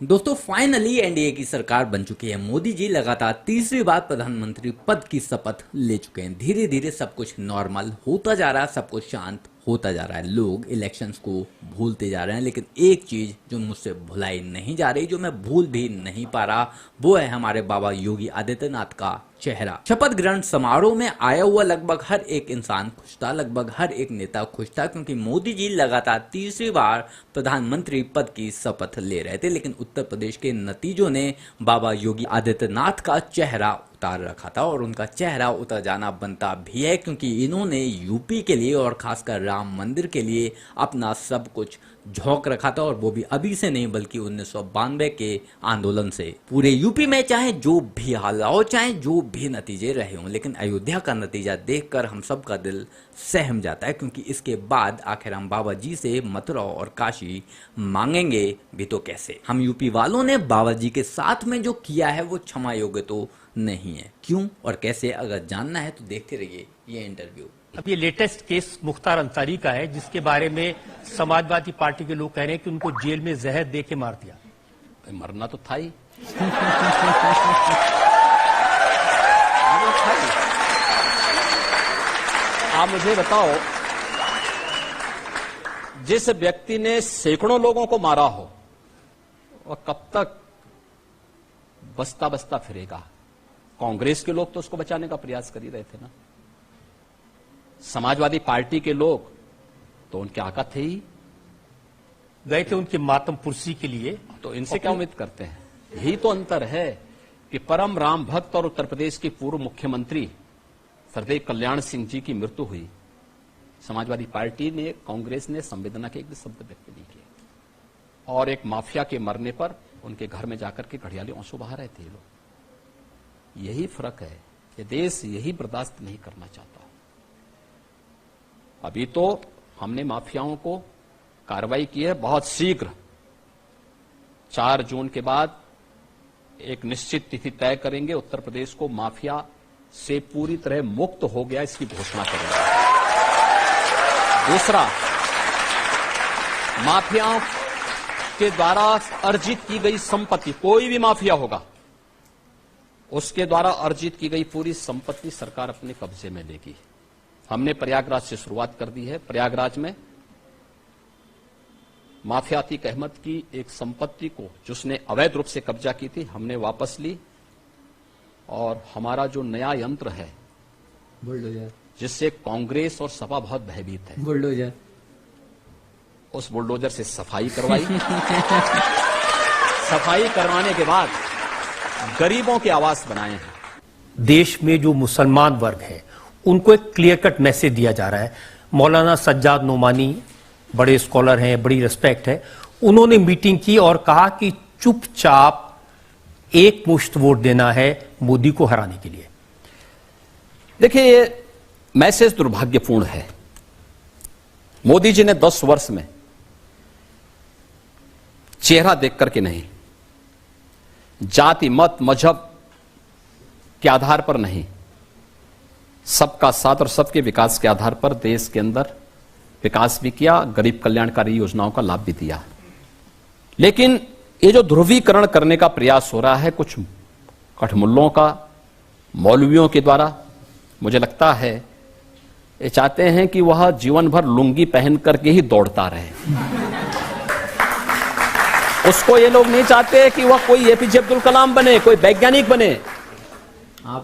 दोस्तों finally NDA की सरकार बन चुकी है। मोदी जी लगातार तीसरी बार प्रधानमंत्री पद की शपथ ले चुके हैं। धीरे धीरे सब कुछ नॉर्मल होता जा रहा है, सब कुछ शांत होता जा रहा है। लोग इलेक्शंस को भूलते जा रहे हैं, लेकिन एक चीज जो मुझसे भुलाई नहीं जा रही, जो मैं भूल भी नहीं पा रहा, वो है हमारे बाबा योगी आदित्यनाथ का चेहरा। शपथ ग्रहण समारोह में आया हुआ लगभग हर एक इंसान खुश था, लगभग हर एक नेता खुश था, क्योंकि मोदी जी लगातार तीसरी बार प्रधानमंत्री पद की शपथ ले रहे थे। लेकिन उत्तर प्रदेश के नतीजों ने बाबा योगी आदित्यनाथ का चेहरा उतार रखा था, और उनका चेहरा उतर जाना बनता भी है, क्योंकि इन्होंने यूपी के लिए और खासकर राम मंदिर के लिए अपना सब कुछ झोंक रखा था, और वो भी अभी से नहीं बल्कि 1992 के आंदोलन से। पूरे यूपी में चाहे जो भी हाल हो, चाहे जो भी नतीजे रहे हों, लेकिन अयोध्या का नतीजा देखकर हम सब का दिल सहम जाता है, क्योंकि इसके बाद आखिर हम बाबा जी से मथुरा और काशी मांगेंगे भी तो कैसे। हम यूपी वालों ने बाबा जी के साथ में जो किया है वो क्षमा योग्य तो नहीं है। क्यों और कैसे, अगर जानना है तो देखते रहिए ये इंटरव्यू। अब ये लेटेस्ट केस मुख्तार अंसारी का है, जिसके बारे में समाजवादी पार्टी के लोग कह रहे हैं कि उनको जेल में जहर दे के मार दिया। मरना तो था ही। आप मुझे बताओ, जिस व्यक्ति ने सैकड़ों लोगों को मारा हो वह कब तक बसता बसता फिरेगा? कांग्रेस के लोग तो उसको बचाने का प्रयास कर ही रहे थे ना। समाजवादी पार्टी के लोग तो उनके आका थे ही, गए थे उनके मातम पुरसी के लिए। तो इनसे क्या उम्मीद करते हैं? यही तो अंतर है कि परम राम भक्त और उत्तर प्रदेश के पूर्व मुख्यमंत्री सरदेव कल्याण सिंह जी की मृत्यु हुई, समाजवादी पार्टी ने, कांग्रेस ने संवेदना के एक भी शब्द व्यक्त नहीं किए, और एक माफिया के मरने पर उनके घर में जाकर के घड़ियाली आंसू बहा रहे थे लोग। यही फर्क है, ये देश यही बर्दाश्त नहीं करना चाहता। अभी तो हमने माफियाओं को कार्रवाई की है, बहुत शीघ्र 4 जून के बाद एक निश्चित तिथि तय करेंगे, उत्तर प्रदेश को माफिया से पूरी तरह मुक्त हो गया इसकी घोषणा करेंगे। दूसरा, माफियाओं के द्वारा अर्जित की गई संपत्ति, कोई भी माफिया होगा उसके द्वारा अर्जित की गई पूरी संपत्ति सरकार अपने कब्जे में लेगी। हमने प्रयागराज से शुरुआत कर दी है। प्रयागराज में माफिया अतीक अहमद की एक संपत्ति को, जिसने अवैध रूप से कब्जा की थी, हमने वापस ली, और हमारा जो नया यंत्र है बुलडोजर, जिससे कांग्रेस और सपा बहुत भयभीत है, बुलडोजर, उस बुलडोजर से सफाई करवाई। सफाई करवाने के बाद गरीबों के आवास बनाए हैं। देश में जो मुसलमान वर्ग है उनको एक क्लियर कट मैसेज दिया जा रहा है। मौलाना सज्जाद नोमानी बड़े स्कॉलर हैं, बड़ी रिस्पेक्ट है, उन्होंने मीटिंग की और कहा कि चुपचाप एक मुश्त वोट देना है मोदी को हराने के लिए। देखिए, ये मैसेज दुर्भाग्यपूर्ण है। मोदी जी ने 10 वर्ष में चेहरा देख करके नहीं, जाति मत मजहब के आधार पर नहीं, सबका साथ और सबके विकास के आधार पर देश के अंदर विकास भी किया, गरीब कल्याणकारी योजनाओं का लाभ भी दिया। लेकिन ये जो ध्रुवीकरण करने का प्रयास हो रहा है कुछ कठमुल्लों का, मौलवियों के द्वारा, मुझे लगता है ये चाहते हैं कि वह जीवन भर लुंगी पहन करके ही दौड़ता रहे। उसको ये लोग नहीं चाहते कि वह कोई एपीजे अब्दुल कलाम बने, कोई वैज्ञानिक बने,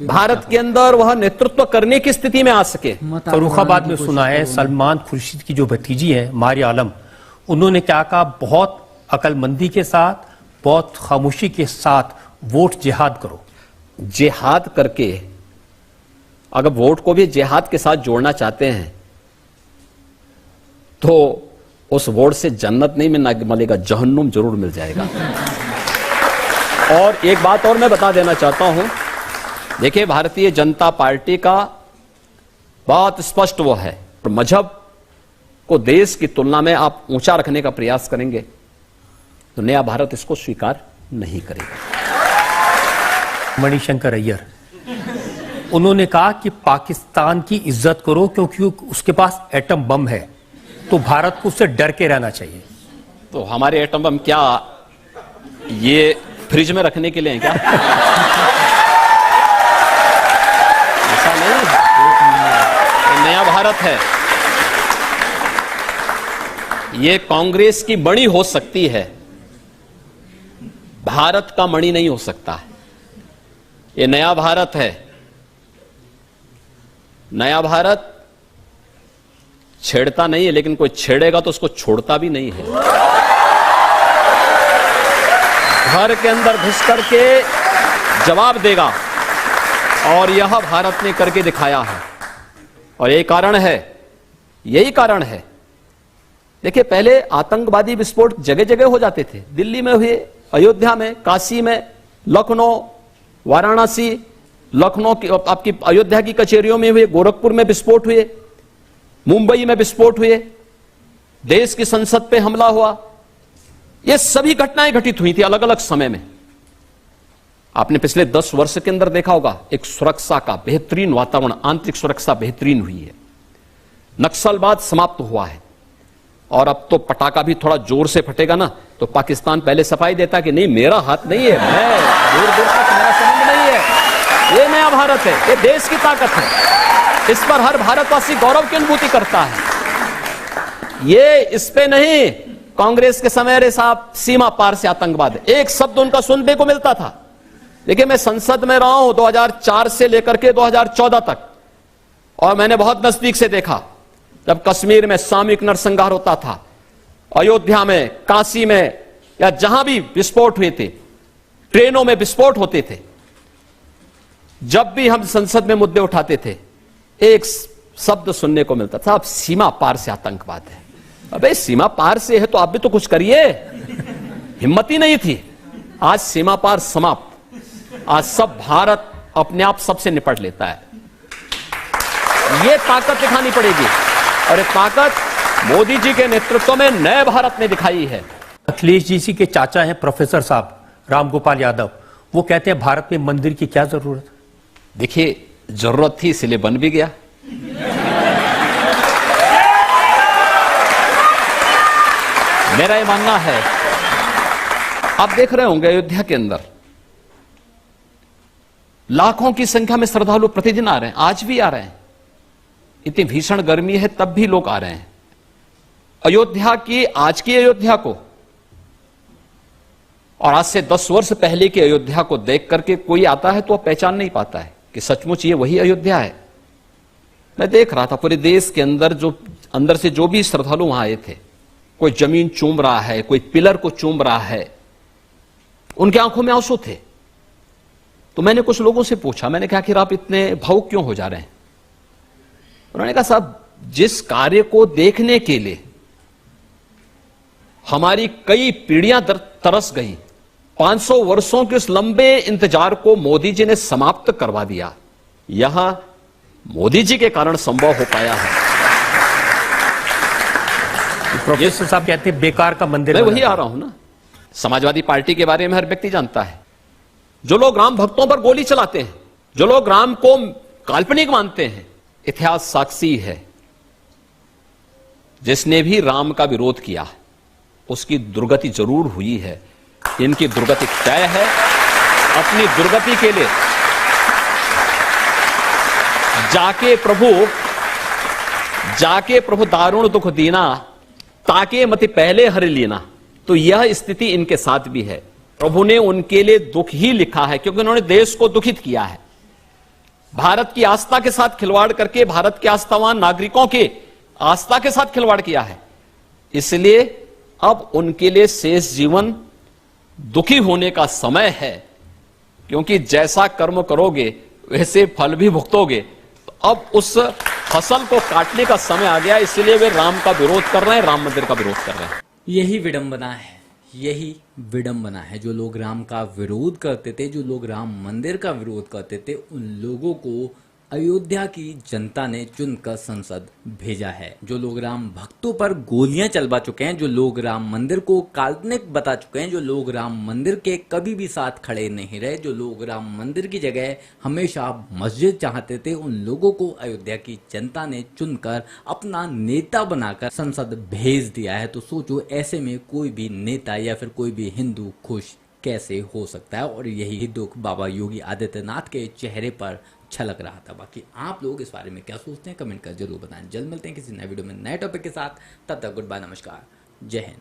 भारत के अंदर वह नेतृत्व करने की स्थिति में आ सके। फरुखाबाद में सुना है सलमान खुर्शीद की जो भतीजी है मारिया आलम, उन्होंने क्या कहा, बहुत अकलमंदी के साथ, बहुत खामोशी के साथ वोट जिहाद करो। जिहाद करके अगर वोट को भी जिहाद के साथ जोड़ना चाहते हैं तो उस वोट से जन्नत नहीं मिलेगा, जहन्नुम जरूर मिल जाएगा। और एक बात और मैं बता देना चाहता हूं, देखिए, भारतीय जनता पार्टी का बहुत स्पष्ट वो है, मजहब को देश की तुलना में आप ऊंचा रखने का प्रयास करेंगे तो नया भारत इसको स्वीकार नहीं करेगा। मणिशंकर अय्यर, उन्होंने कहा कि पाकिस्तान की इज्जत करो क्योंकि उसके पास एटम बम है, तो भारत को उससे डर के रहना चाहिए। तो हमारे एटम बम क्या ये फ्रिज में रखने के लिए है क्या? ऐसा नहीं, ये नया भारत है। ये कांग्रेस की मणि हो सकती है, भारत का मणि नहीं हो सकता है। ये नया भारत है। नया भारत छेड़ता नहीं है, लेकिन कोई छेड़ेगा तो उसको छोड़ता भी नहीं है। घर के अंदर घुस करके जवाब देगा, और यह भारत ने करके दिखाया है। और यही कारण है, देखिए पहले आतंकवादी विस्फोट जगह जगह हो जाते थे। दिल्ली में हुए, अयोध्या में, काशी में, लखनऊ, वाराणसी, लखनऊ की आपकी अयोध्या की कचहरियों में हुए, गोरखपुर में विस्फोट हुए, मुंबई में विस्फोट हुए, देश की संसद पे हमला हुआ। ये सभी घटनाएं घटित हुई थी अलग अलग समय में। आपने पिछले 10 वर्ष के अंदर देखा होगा, एक सुरक्षा का बेहतरीन वातावरण, आंतरिक सुरक्षा बेहतरीन हुई है। नक्सलवाद समाप्त हुआ है। और अब तो पटाखा भी थोड़ा जोर से फटेगा ना, तो पाकिस्तान पहले सफाई देता कि नहीं, मेरा हाथ नहीं है, मैं दूर दूर तक मेरा संबंध नहीं है। ये नया भारत है, ये देश की ताकत है। इस पर हर भारतवासी गौरव की अनुभूति करता है। ये इस पे नहीं, कांग्रेस के समय रे साहब सीमा पार से आतंकवाद है, एक शब्द उनका सुनने को मिलता था। देखिए मैं संसद में रहा हूं 2004 से लेकर के 2014 तक, और मैंने बहुत नजदीक से देखा जब कश्मीर में सामूहिक नरसंहार होता था, अयोध्या में, काशी में, या जहां भी विस्फोट हुए थे, ट्रेनों में विस्फोट होते थे। जब भी हम संसद में मुद्दे उठाते थे, एक शब्द सुनने को मिलता था, अब सीमा पार से आतंकवाद है। अबे सीमा पार से है तो आप भी तो कुछ करिए। हिम्मत ही नहीं थी। आज सीमा पार समाप्त। आज सब भारत अपने आप सबसे निपट लेता है। यह ताकत दिखानी पड़ेगी, और ये ताकत मोदी जी के नेतृत्व में नए भारत ने दिखाई है। अखिलेश जी के चाचा हैं प्रोफेसर साहब रामगोपाल यादव, वो कहते हैं भारत में मंदिर की क्या जरूरत है? देखिए जरूरत थी इसलिए बन भी गया। मेरा ये मानना है, आप देख रहे होंगे अयोध्या के अंदर लाखों की संख्या में श्रद्धालु प्रतिदिन आ रहे हैं, आज भी आ रहे हैं। इतनी भीषण गर्मी है तब भी लोग आ रहे हैं। अयोध्या की, आज की अयोध्या को और आज से 10 वर्ष पहले की अयोध्या को देख करके कोई आता है तो वह पहचान नहीं पाता है कि सचमुच ये वही अयोध्या है। मैं देख रहा था पूरे देश के अंदर, जो अंदर से जो भी श्रद्धालु वहां आए थे, कोई जमीन चूम रहा है, कोई पिलर को चूम रहा है, उनकी आंखों में आंसू थे। तो मैंने कुछ लोगों से पूछा, मैंने कहा कि आप इतने भावुक क्यों हो जा रहे हैं? उन्होंने कहा साहब, जिस कार्य को देखने के लिए हमारी कई पीढ़ियां तरस गई, 500 वर्षों के उस लंबे इंतजार को मोदी जी ने समाप्त करवा दिया। यह मोदी जी के कारण संभव हो पाया है। प्रोफेसर साहब कहते हैं बेकार का मंदिर। मैं वही आ रहा हूं ना। समाजवादी पार्टी के बारे में हर व्यक्ति जानता है। जो लोग राम भक्तों पर गोली चलाते हैं, जो लोग राम को काल्पनिक मानते हैं, इतिहास साक्षी है, जिसने भी राम का विरोध किया उसकी दुर्गति जरूर हुई है। इनकी दुर्गति तय है। अपनी दुर्गति के लिए जाके प्रभु दारुण दुख दीना, ताके मति पहले हर लीना। तो यह स्थिति इनके साथ भी है। प्रभु ने उनके लिए दुख ही लिखा है, क्योंकि उन्होंने देश को दुखित किया है। भारत की आस्था के साथ खिलवाड़ करके भारत के आस्थावान नागरिकों के आस्था के साथ खिलवाड़ किया है। इसलिए अब उनके लिए शेष जीवन दुखी होने का समय है, क्योंकि जैसा कर्म करोगे वैसे फल भी भुगतोगे। तो अब उस फसल को काटने का समय आ गया, इसलिए वे राम का विरोध कर रहे हैं, राम मंदिर का विरोध कर रहे हैं। यही विडंबना है। जो लोग राम का विरोध करते थे, जो लोग राम मंदिर का विरोध करते थे, उन लोगों को अयोध्या की जनता ने चुनकर संसद भेजा है। जो लोग राम भक्तों पर गोलियां चलवा चुके हैं, जो लोग राम मंदिर को काल्पनिक बता चुके हैं, जो लोग राम मंदिर के कभी भी साथ खड़े नहीं रहे, जो लोग राम मंदिर की जगह हमेशा मस्जिद चाहते थे, उन लोगों को अयोध्या की जनता ने चुनकर अपना नेता बनाकर संसद भेज दिया है। तो सोचो, ऐसे में कोई भी नेता या फिर कोई भी हिंदू खुश कैसे हो सकता है, और यही दुख बाबा योगी आदित्यनाथ के चेहरे पर छलक रहा था। बाकी आप लोग इस बारे में क्या सोचते हैं, कमेंट कर जरूर बताएं। जल्द मिलते हैं किसी नए वीडियो में नए टॉपिक के साथ, तब तक गुड बाय, नमस्कार, जय हिंद।